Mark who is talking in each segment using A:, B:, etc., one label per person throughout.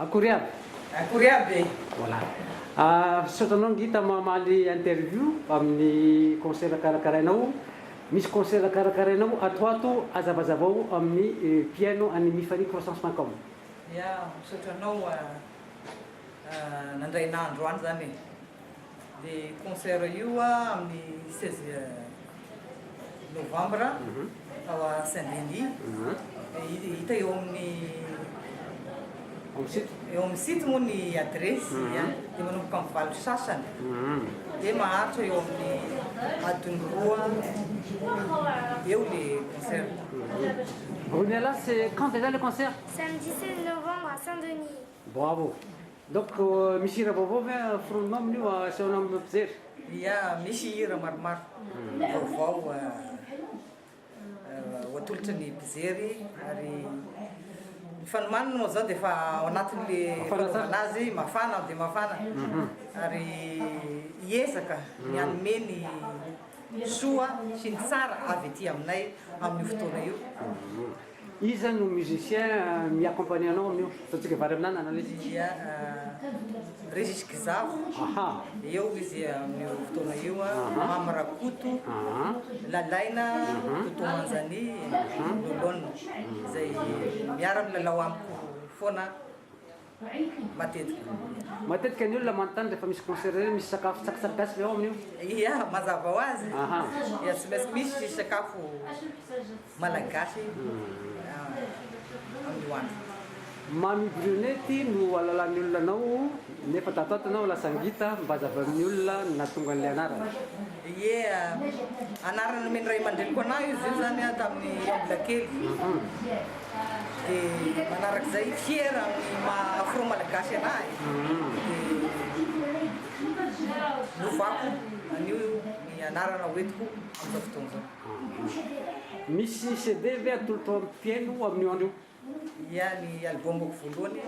A: Akory aby.
B: Akory aby.
A: Voilà. Saotanao ngita mamaly interview amin'ny concert karakarainao. Misy concert karakarainao ato azavazavao amin'ny piano any mifany croissance.com.
B: Ya, saotranao nandray nandro any zany. Le concert io amin'ny 16 novembre ao a Saint-Denis. Hita eo amin'ny eo amin'ny site moa ny adresy dia manomboka amin'ny valo sasany. Dia maharitra eo amin'ny adiny roa eo le concert.
A: Brunella, c'est quand déjà le concert?
C: Samedi 16 novembre à Saint-Denis.
A: Bravo. Donc, misy hira vaovao ve forononao amin'io asehoana amin'ny mpijery?
B: Ia, misy hira maromaro vaovao hoatolotry ny mpijery ary ny fanomanana moa zao dia efa ao anatin'le fanaovana azy mafana dia mafana ary hiezaka ny hanome ny soa sy ny tsara avy ety aminay amin'ny fotoana io.
A: Iza no musicien mi-accompagner anao amin'io? Ataontsika vary amin'anana ilay izy.
B: Ia, Régis Kizavo. Eo izy amin'io fotoana io, Mama Rakoto, Lalaina, Toto Manzani, Lolona. Izay miara-milalao amiko foana matetika.
A: Matetika ny olona manontany rehefa misy concert reny misy sakafo tsakitsaky ao amin'io?
B: Ia, mazava ho azy. Ia, tsy maintsy misy sakafo malagasy amin'io andro.
A: Mamy Brunety no alalan'ny olona anao nefa tatoato anao lasa ngita mba hazava amin'ny olona nahatonga an'ilay anarana.
B: Ie, anarana nomeny ray aman-dreny anahy izy io zany tamin'ny Ambolakely. Dia manarak'izay fiera amin'ny afro malagasy anahy. Dia novako an'io ny anarana hoentiko amin'izao fotoana zao.
A: Misy CD ve atolotra amin'ny piano amin'io andro io?
B: Ia, ny albumako voalohany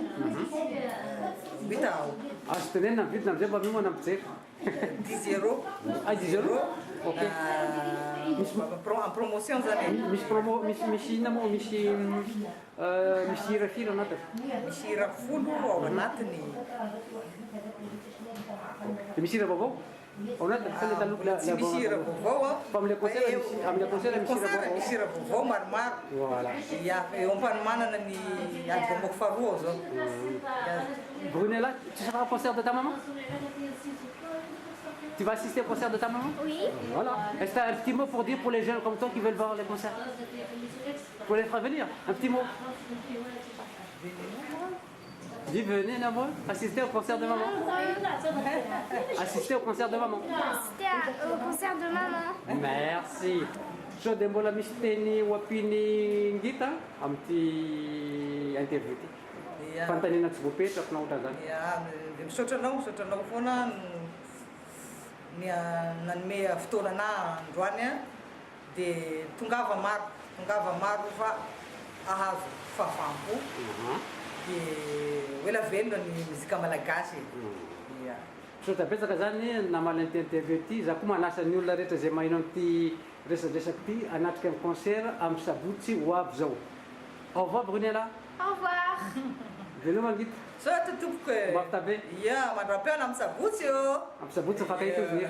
B: vita ao.
A: Azo tenenina ny vidina amin'izay mba mioana ampijery?
B: 10 €.
A: Ah, 10 €? Ok.
B: En promotion zany.
A: Misy inona moa? Misy hira firy ao anatiny?
B: Misy hira 10 ao anatiny.
A: Dia misy hira vaovao? Ao anatiny sa le taloha
B: Tsy misy hira vaovao.
A: Fa amin'ilay concert misy hira vaovao?
B: Misy hira vaovao maromaro.
A: Voilà.
B: Ia, eo am-panomanana ny albumako faharoa zao.
A: Brunella, tu seras au concert de ta maman? Tu vas assister au concert de ta maman?
C: Oui.
A: Voilà. Est-ce que tu as un petit mot pour dire pour les jeunes comme toi qui veulent voir les concerts? Pour les faire venir? Un petit mot? Dis, venez Namo, assister au concert de maman. Assister au concert de maman.
C: C'était au concert de maman.
A: Merci. So dia mbola misy teny hoampiny ngita amin'ity interview ty. Fanontaniana tsy voapetrako na ohatra zany.
B: Ia, dia misaotranao foana ny nanome fotoanana androany dia tongava maro fa ahazo fahafaham-po. Dia ela velona ny muzika malagasy. Ia.
A: Misaotra betsaka zany namaly an'ity interview ty, za koa manasa ny olona rehetra izay maheno an'ity resadresaky ty hanatrika amin'ny concert amin'ny sabotsy ho avy zao. Au revoir Brunella.
C: Au revoir.
A: Veloma ngita.
B: Soatra tompoko e.
A: Mafy tabe.
B: Ia, mandram-piona amin'ny sabotsy io.
A: Amin'ny sabotsy fakahita izy.